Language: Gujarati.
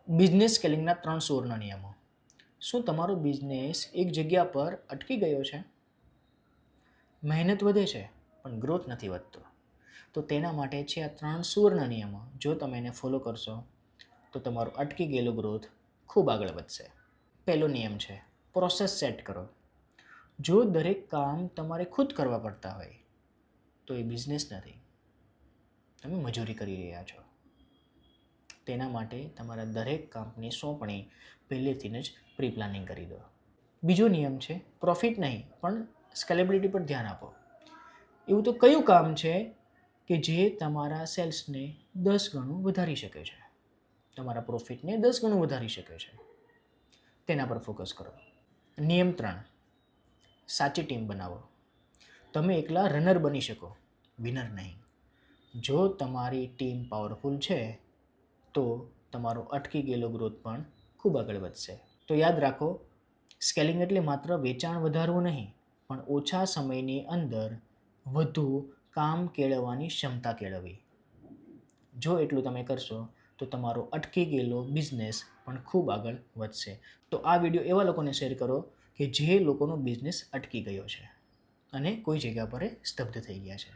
બિઝનેસ સ્કેલિંગના 3 સુવર્ણ નિયમો. શું તમારો બિઝનેસ એક જગ્યા પર અટકી ગયો છે? મહેનત વધે છે પણ ગ્રોથ નથી વધતો. તો તેના માટે છે આ 3 સુવર્ણ નિયમો. જો તમે એને ફોલો કરશો તો તમારો અટકી ગયેલો ગ્રોથ ખૂબ આગળ વધશે. પહેલો નિયમ છે પ્રોસેસ સેટ કરો. જો દરેક કામ તમારે ખુદ કરવા પડતા હોય તો એ બિઝનેસ નથી, તમે મજૂરી કરી રહ્યા છો. તેના માટે તમારા દરેક કામની સોંપણી પહેલેથી જ પ્રી પ્લાનિંગ કરી દો. બીજો નિયમ છે પ્રોફિટ નહીં પણ સ્કેલેબિલિટી પર ધ્યાન આપો. એવું તો કયું કામ છે કે જે તમારા સેલ્સને 10 ગણું વધારી શકે છે, તમારા પ્રોફિટને 10 ગણું વધારી શકે છે? તેના પર ફોકસ કરો. નિયમ 3 સાચી ટીમ બનાવો. તમે એકલા રનર બની શકો, વિનર નહીં. જો તમારી ટીમ પાવરફુલ છે તો તમારો અટકી ગયેલો ગ્રોથ પણ ખૂબ આગળ વધશે. તો યાદ રાખો, સ્કેલિંગ એટલે માત્ર વેચાણ વધારવું નહીં, પણ ઓછા સમયની અંદર વધુ કામ કેળવવાની ક્ષમતા કેળવવી. જો એટલું તમે કરશો તો તમારો અટકી ગયેલો બિઝનેસ પણ ખૂબ આગળ વધશે. તો આ વિડીયો એવા લોકોને શેર કરો કે જે લોકોનો બિઝનેસ અટકી ગયો છે અને કોઈ જગ્યા પર સ્તબ્ધ થઈ ગયા છે.